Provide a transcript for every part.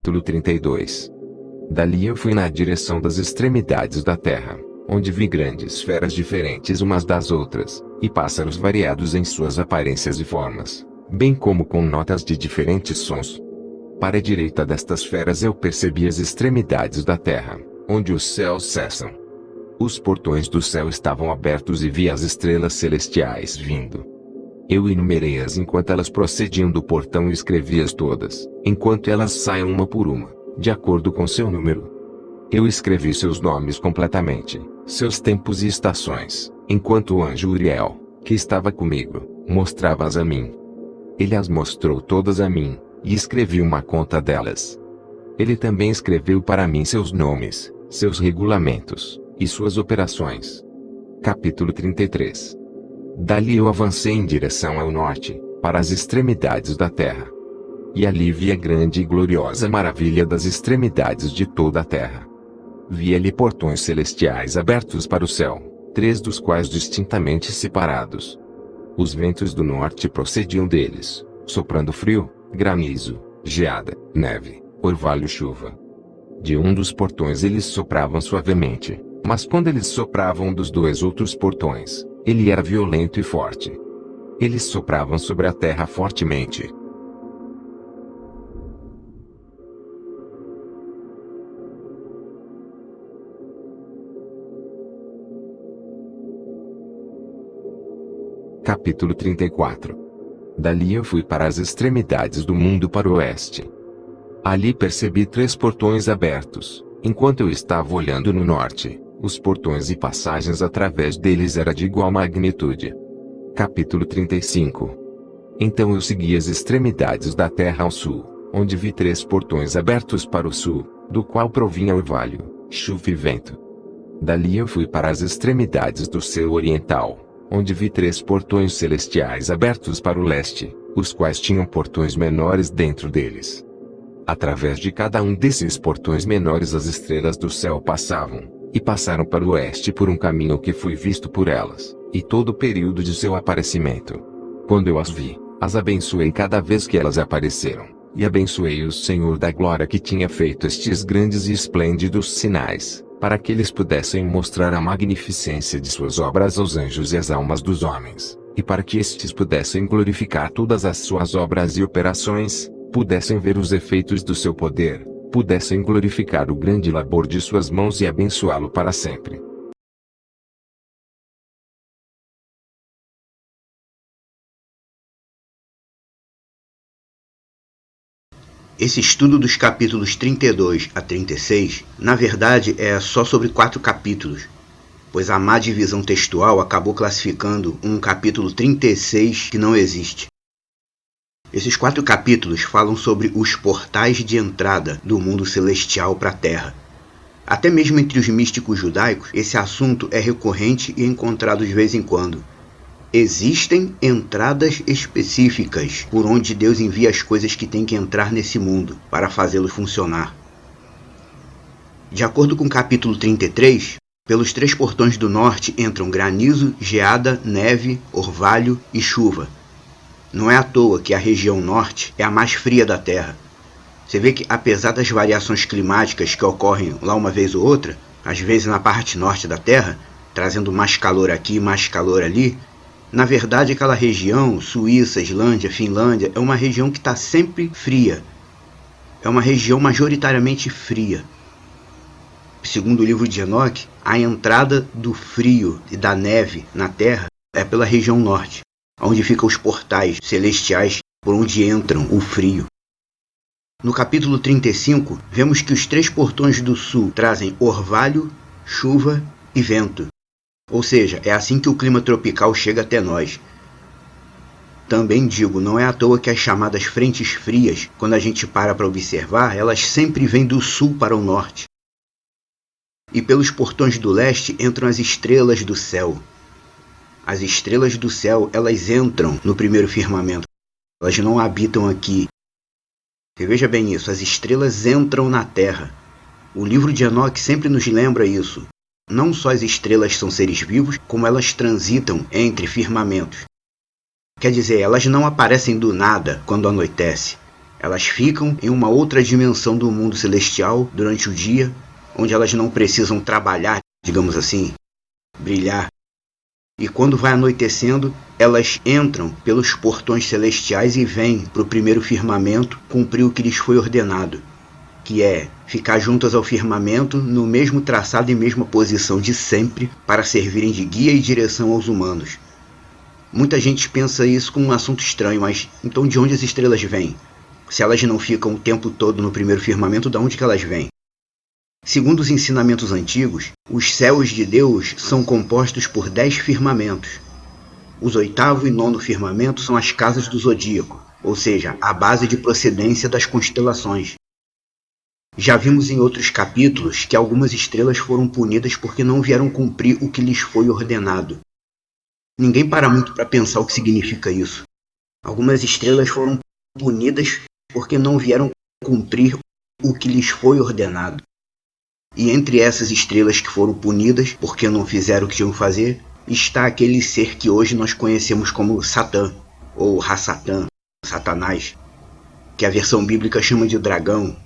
Capítulo 32. Dali eu fui na direção das extremidades da terra, onde vi grandes feras diferentes umas das outras, e pássaros variados em suas aparências e formas, bem como com notas de diferentes sons. Para a direita destas feras eu percebi as extremidades da terra, onde os céus cessam. Os portões do céu estavam abertos e vi as estrelas celestiais vindo. Eu enumerei-as enquanto elas procediam do portão e escrevi-as todas, enquanto elas saiam uma por uma, de acordo com seu número. Eu escrevi seus nomes completamente, seus tempos e estações, enquanto o anjo Uriel, que estava comigo, mostrava-as a mim. Ele as mostrou todas a mim, e escrevi uma conta delas. Ele também escreveu para mim seus nomes, seus regulamentos, e suas operações. Capítulo 33. Dali eu avancei em direção ao norte, para as extremidades da terra. E ali vi a grande e gloriosa maravilha das extremidades de toda a terra. Vi ali portões celestiais abertos para o céu, 3 dos quais distintamente separados. Os ventos do norte procediam deles, soprando frio, granizo, geada, neve, orvalho e chuva. De um dos portões eles sopravam suavemente, mas quando eles sopravam dos 2 outros portões, ele era violento e forte. Eles sopravam sobre a terra fortemente. Capítulo 34. Dali eu fui para as extremidades do mundo para o oeste. Ali percebi 3 portões abertos, enquanto eu estava olhando no norte. Os portões e passagens através deles era de igual magnitude. Capítulo 35. Então eu segui as extremidades da terra ao sul, onde vi 3 portões abertos para o sul, do qual provinha orvalho, chuva e vento. Dali eu fui para as extremidades do céu oriental, onde vi 3 portões celestiais abertos para o leste, os quais tinham portões menores dentro deles. Através de cada um desses portões menores as estrelas do céu passavam, e passaram para o oeste por um caminho que foi visto por elas, e todo o período de seu aparecimento. Quando eu as vi, as abençoei cada vez que elas apareceram, e abençoei o Senhor da glória que tinha feito estes grandes e esplêndidos sinais, para que eles pudessem mostrar a magnificência de suas obras aos anjos e às almas dos homens, e para que estes pudessem glorificar todas as suas obras e operações, pudessem ver os efeitos do seu poder, pudessem glorificar o grande labor de suas mãos e abençoá-lo para sempre. Esse estudo dos capítulos 32 a 36, na verdade, é só sobre 4 capítulos, pois a má divisão textual acabou classificando um capítulo 36 que não existe. Esses 4 capítulos falam sobre os portais de entrada do mundo celestial para a Terra. Até mesmo entre os místicos judaicos, esse assunto é recorrente e encontrado de vez em quando. Existem entradas específicas por onde Deus envia as coisas que têm que entrar nesse mundo para fazê-lo funcionar. De acordo com o capítulo 33, pelos 3 portões do norte entram granizo, geada, neve, orvalho e chuva. Não é à toa que a região norte é a mais fria da Terra. Você vê que, apesar das variações climáticas que ocorrem lá uma vez ou outra, às vezes na parte norte da Terra, trazendo mais calor aqui, mais calor ali, na verdade aquela região, Suíça, Islândia, Finlândia, é uma região que está sempre fria. É uma região majoritariamente fria. Segundo o livro de Enoque, a entrada do frio e da neve na Terra é pela região norte, onde ficam os portais celestiais por onde entram o frio. No capítulo 35, vemos que os 3 portões do sul trazem orvalho, chuva e vento. Ou seja, é assim que o clima tropical chega até nós. Também digo, não é à toa que as chamadas frentes frias, quando a gente para observar, elas sempre vêm do sul para o norte. E pelos portões do leste entram as estrelas do céu. As estrelas do céu, elas entram no primeiro firmamento. Elas não habitam aqui. Você veja bem isso, as estrelas entram na Terra. O livro de Enoque sempre nos lembra isso. Não só as estrelas são seres vivos, como elas transitam entre firmamentos. Quer dizer, elas não aparecem do nada quando anoitece. Elas ficam em uma outra dimensão do mundo celestial durante o dia, onde elas não precisam trabalhar, digamos assim, brilhar. E quando vai anoitecendo, elas entram pelos portões celestiais e vêm para o primeiro firmamento cumprir o que lhes foi ordenado, que é ficar juntas ao firmamento no mesmo traçado e mesma posição de sempre para servirem de guia e direção aos humanos. Muita gente pensa isso como um assunto estranho, mas então de onde as estrelas vêm? Se elas não ficam o tempo todo no primeiro firmamento, de onde que elas vêm? Segundo os ensinamentos antigos, os céus de Deus são compostos por 10 firmamentos. Os 8º e 9º firmamentos são as casas do zodíaco, ou seja, a base de procedência das constelações. Já vimos em outros capítulos que algumas estrelas foram punidas porque não vieram cumprir o que lhes foi ordenado. Ninguém para muito para pensar o que significa isso. Algumas estrelas foram punidas porque não vieram cumprir o que lhes foi ordenado. E entre essas estrelas que foram punidas porque não fizeram o que tinham que fazer, está aquele ser que hoje nós conhecemos como Satã, ou Hassatã, Satanás, que a versão bíblica chama de dragão.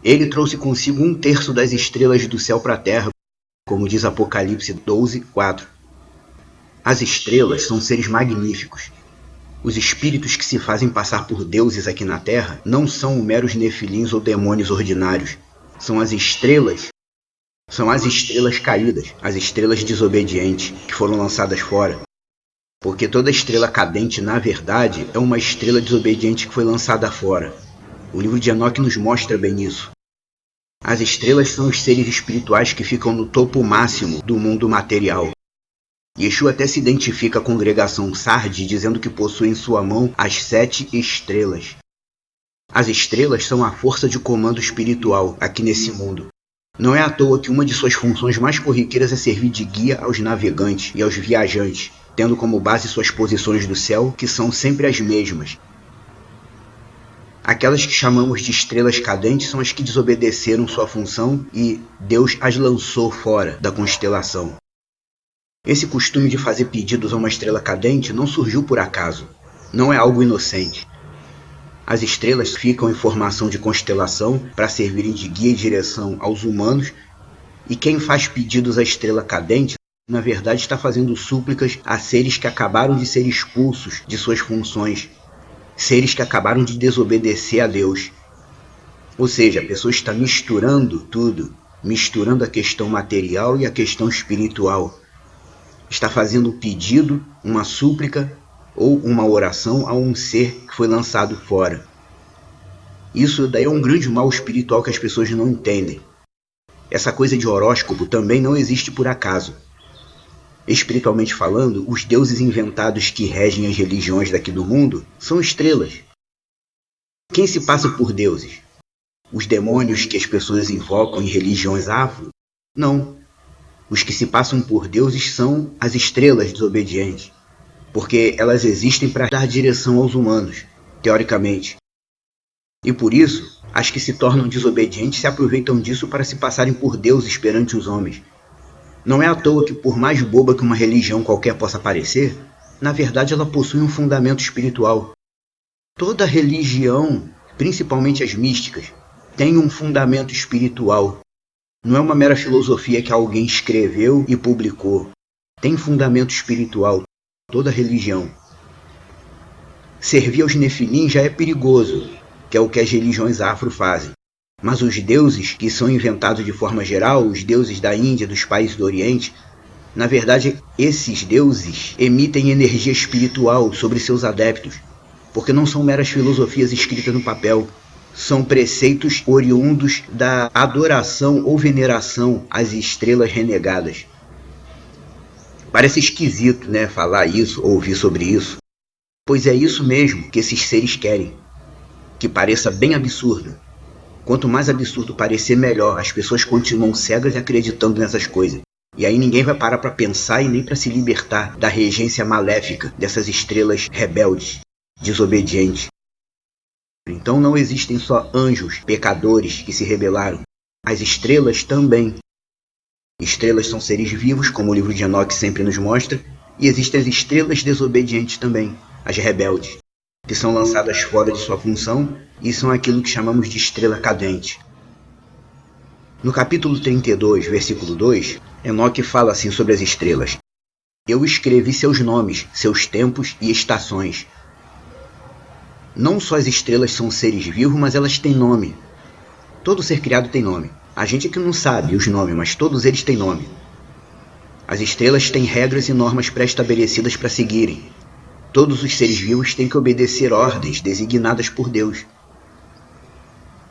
Ele trouxe consigo 1/3 das estrelas do céu para a terra, como diz Apocalipse 12:4. As estrelas são seres magníficos. Os espíritos que se fazem passar por deuses aqui na terra não são meros nefilins ou demônios ordinários. São as estrelas caídas, as estrelas desobedientes, que foram lançadas fora. Porque toda estrela cadente, na verdade, é uma estrela desobediente que foi lançada fora. O livro de Enoque nos mostra bem isso. As estrelas são os seres espirituais que ficam no topo máximo do mundo material. Yeshua até se identifica a congregação Sardi dizendo que possui em sua mão as 7 estrelas. As estrelas são a força de comando espiritual aqui nesse mundo. Não é à toa que uma de suas funções mais corriqueiras é servir de guia aos navegantes e aos viajantes, tendo como base suas posições do céu, que são sempre as mesmas. Aquelas que chamamos de estrelas cadentes são as que desobedeceram sua função e Deus as lançou fora da constelação. Esse costume de fazer pedidos a uma estrela cadente não surgiu por acaso. Não é algo inocente. As estrelas ficam em formação de constelação para servirem de guia e direção aos humanos, e quem faz pedidos à estrela cadente, na verdade está fazendo súplicas a seres que acabaram de ser expulsos de suas funções, seres que acabaram de desobedecer a Deus. Ou seja, a pessoa está misturando tudo, misturando a questão material e a questão espiritual. Está fazendo um pedido, uma súplica ou uma oração a um ser que foi lançado fora. Isso daí é um grande mal espiritual que as pessoas não entendem. Essa coisa de horóscopo também não existe por acaso. Espiritualmente falando, os deuses inventados que regem as religiões daqui do mundo são estrelas. Quem se passa por deuses? Os demônios que as pessoas invocam em religiões afro? Não. Os que se passam por deuses são as estrelas desobedientes, porque elas existem para dar direção aos humanos, teoricamente. E por isso, as que se tornam desobedientes se aproveitam disso para se passarem por deuses perante os homens. Não é à toa que, por mais boba que uma religião qualquer possa parecer, na verdade ela possui um fundamento espiritual. Toda religião, principalmente as místicas, tem um fundamento espiritual. Não é uma mera filosofia que alguém escreveu e publicou. Tem fundamento espiritual, toda religião. Servir aos nefilim já é perigoso, que é o que as religiões afro fazem. Mas os deuses, que são inventados de forma geral, os deuses da Índia, dos países do Oriente, na verdade, esses deuses emitem energia espiritual sobre seus adeptos, porque não são meras filosofias escritas no papel. São preceitos oriundos da adoração ou veneração às estrelas renegadas. Parece esquisito, né, falar isso, ouvir sobre isso, pois é isso mesmo que esses seres querem, que pareça bem absurdo. Quanto mais absurdo parecer, melhor. As pessoas continuam cegas e acreditando nessas coisas. E aí ninguém vai parar para pensar e nem para se libertar da regência maléfica dessas estrelas rebeldes, desobedientes. Então não existem só anjos, pecadores que se rebelaram. As estrelas também. Estrelas são seres vivos, como o livro de Enoque sempre nos mostra, e existem as estrelas desobedientes também, as rebeldes. que são lançadas fora de sua função e são aquilo que chamamos de estrela cadente. No capítulo 32, versículo 2, Enoque fala assim sobre as estrelas: eu escrevi seus nomes, seus tempos e estações. Não só as estrelas são seres vivos, mas elas têm nome. Todo ser criado tem nome. A gente é que não sabe os nomes, mas todos eles têm nome. As estrelas têm regras e normas pré-estabelecidas para seguirem. Todos os seres vivos têm que obedecer ordens designadas por Deus.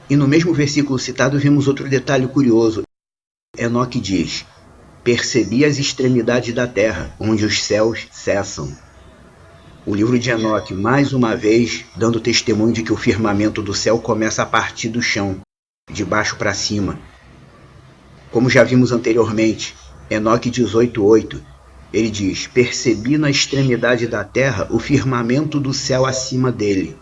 E no mesmo versículo citado vemos outro detalhe curioso. Enoque diz: percebi as extremidades da terra, onde os céus cessam. O livro de Enoque, mais uma vez, dando testemunho de que o firmamento do céu começa a partir do chão, de baixo para cima. Como já vimos anteriormente, Enoque 18:8, ele diz: percebi na extremidade da terra o firmamento do céu acima dele.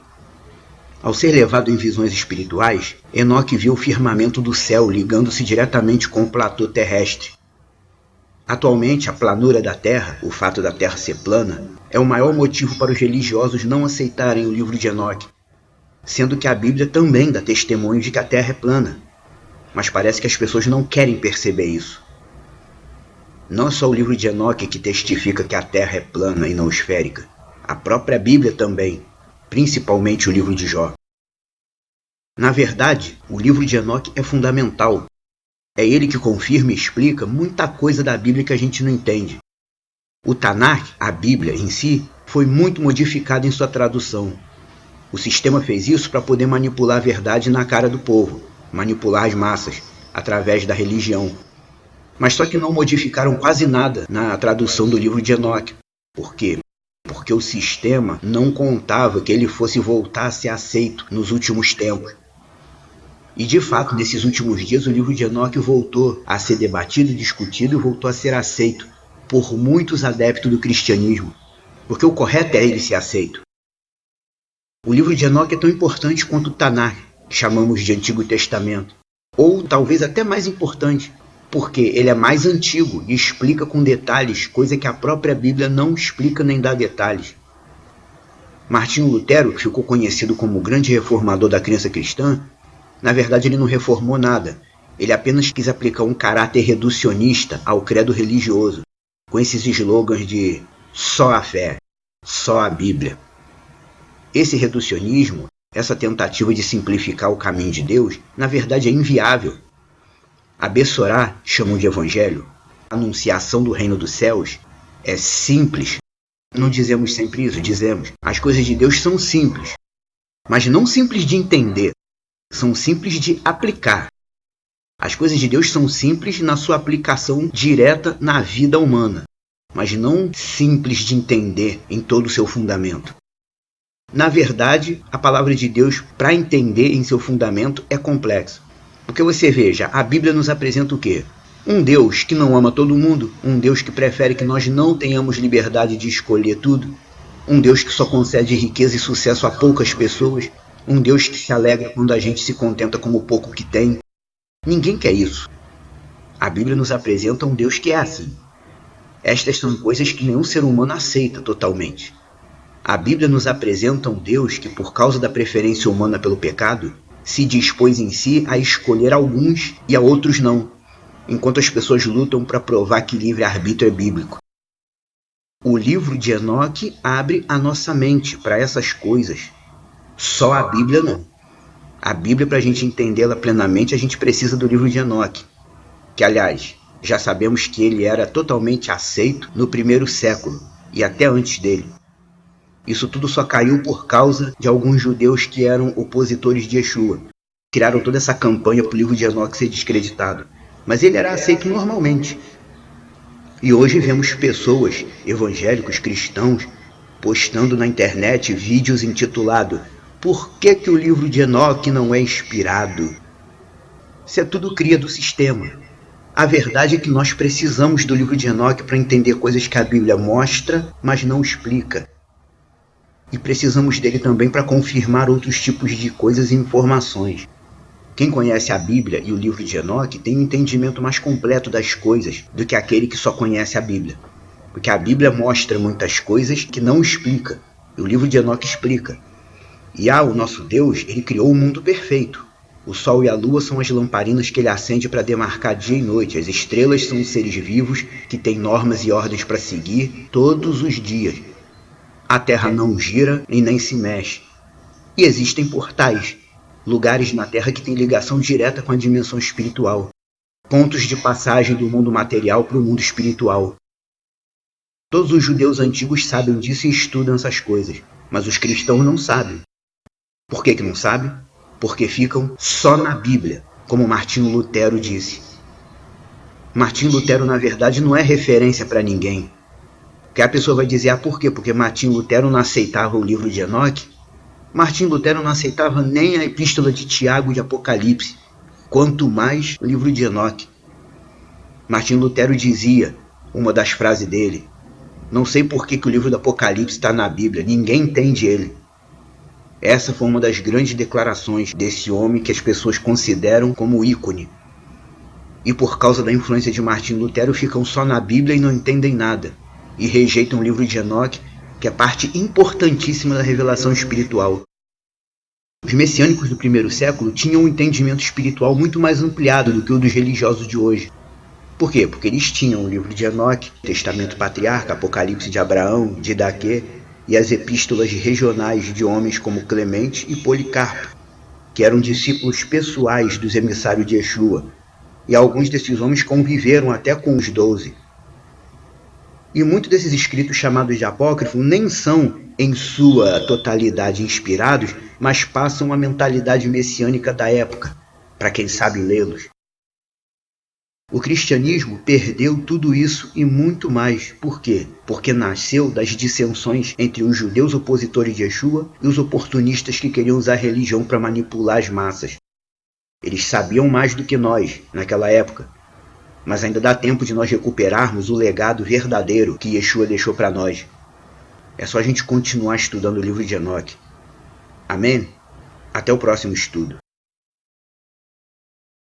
Ao ser levado em visões espirituais, Enoque viu o firmamento do céu ligando-se diretamente com o platô terrestre. Atualmente, a planura da Terra, o fato da Terra ser plana, é o maior motivo para os religiosos não aceitarem o livro de Enoque, sendo que a Bíblia também dá testemunho de que a Terra é plana. Mas parece que as pessoas não querem perceber isso. Não é só o livro de Enoque que testifica que a Terra é plana e não esférica. A própria Bíblia também, principalmente o livro de Jó. Na verdade, o livro de Enoque é fundamental. É ele que confirma e explica muita coisa da Bíblia que a gente não entende. O Tanakh, a Bíblia em si, foi muito modificado em sua tradução. O sistema fez isso para poder manipular a verdade na cara do povo, manipular as massas, através da religião. Mas só que não modificaram quase nada na tradução do livro de Enoque. Por quê? Porque o sistema não contava que ele fosse voltar a ser aceito nos últimos tempos. E de fato, nesses últimos dias, o livro de Enoque voltou a ser debatido, discutido e voltou a ser aceito por muitos adeptos do cristianismo. Porque o correto é ele ser aceito. O livro de Enoque é tão importante quanto o Tanakh, que chamamos de Antigo Testamento. Ou talvez até mais importante, porque ele é mais antigo e explica com detalhes coisa que a própria Bíblia não explica nem dá detalhes. Martinho Lutero, que ficou conhecido como o grande reformador da crença cristã, na verdade ele não reformou nada. Ele apenas quis aplicar um caráter reducionista ao credo religioso, com esses slogans de só a fé, só a Bíblia. Esse reducionismo, essa tentativa de simplificar o caminho de Deus, na verdade é inviável. A Bessorá, chamam de evangelho, a anunciação do reino dos céus, é simples. Não dizemos sempre isso, dizemos. As coisas de Deus são simples, mas não simples de entender, são simples de aplicar. As coisas de Deus são simples na sua aplicação direta na vida humana, mas não simples de entender em todo o seu fundamento. Na verdade, a palavra de Deus, para entender em seu fundamento, é complexa. Porque você veja, a Bíblia nos apresenta o quê? Um Deus que não ama todo mundo, um Deus que prefere que nós não tenhamos liberdade de escolher tudo, um Deus que só concede riqueza e sucesso a poucas pessoas, um Deus que se alegra quando a gente se contenta com o pouco que tem. Ninguém quer isso. A Bíblia nos apresenta um Deus que é assim. Estas são coisas que nenhum ser humano aceita totalmente. A Bíblia nos apresenta um Deus que, por causa da preferência humana pelo pecado, se dispôs em si a escolher alguns e a outros não, enquanto as pessoas lutam para provar que livre-arbítrio é bíblico. O livro de Enoque abre a nossa mente para essas coisas. Só a Bíblia não. A Bíblia, para a gente entendê-la plenamente, a gente precisa do livro de Enoque, que, aliás, já sabemos que ele era totalmente aceito no primeiro século e até antes dele. Isso tudo só caiu por causa de alguns judeus que eram opositores de Yeshua. Criaram toda essa campanha para o livro de Enoque ser descreditado. Mas ele era aceito normalmente. E hoje vemos pessoas, evangélicos, cristãos, postando na internet vídeos intitulados "Por que o livro de Enoque não é inspirado?". Isso é tudo cria do sistema. A verdade é que nós precisamos do livro de Enoque para entender coisas que a Bíblia mostra, mas não explica. E precisamos dele também para confirmar outros tipos de coisas e informações. Quem conhece a Bíblia e o livro de Enoque tem um entendimento mais completo das coisas do que aquele que só conhece a Bíblia. Porque a Bíblia mostra muitas coisas que não explica, e o livro de Enoque explica. Yah, o nosso Deus, ele criou o mundo perfeito. O sol e a lua são as lamparinas que ele acende para demarcar dia e noite. As estrelas são os seres vivos que têm normas e ordens para seguir todos os dias. A terra não gira e nem se mexe. E existem portais, lugares na terra que têm ligação direta com a dimensão espiritual. Pontos de passagem do mundo material para o mundo espiritual. Todos os judeus antigos sabem disso e estudam essas coisas, mas os cristãos não sabem. Por que não sabem? Porque ficam só na Bíblia, como Martinho Lutero disse. Martinho Lutero, na verdade, não é referência para ninguém. Porque a pessoa vai dizer, por quê? Porque Martinho Lutero não aceitava o livro de Enoque? Martinho Lutero não aceitava nem a epístola de Tiago de Apocalipse, quanto mais o livro de Enoque. Martinho Lutero dizia, uma das frases dele, não sei por que o livro do Apocalipse está na Bíblia, ninguém entende ele. Essa foi uma das grandes declarações desse homem que as pessoas consideram como ícone. E por causa da influência de Martinho Lutero ficam só na Bíblia e não entendem nada. E rejeitam o livro de Enoque, que é parte importantíssima da revelação espiritual. Os messiânicos do primeiro século tinham um entendimento espiritual muito mais ampliado do que o dos religiosos de hoje. Por quê? Porque eles tinham o livro de Enoque, Testamento Patriarca, Apocalipse de Abraão, de Daquê, e as epístolas regionais de homens como Clemente e Policarpo, que eram discípulos pessoais dos emissários de Yeshua, e alguns desses homens conviveram até com os 12. E muitos desses escritos chamados de apócrifos nem são, em sua totalidade, inspirados, mas passam a mentalidade messiânica da época, para quem sabe lê-los. O cristianismo perdeu tudo isso e muito mais. Por quê? Porque nasceu das dissensões entre os judeus opositores de Yeshua e os oportunistas que queriam usar a religião para manipular as massas. Eles sabiam mais do que nós, naquela época. Mas ainda dá tempo de nós recuperarmos o legado verdadeiro que Yeshua deixou para nós. É só a gente continuar estudando o livro de Enoque. Amém? Até o próximo estudo.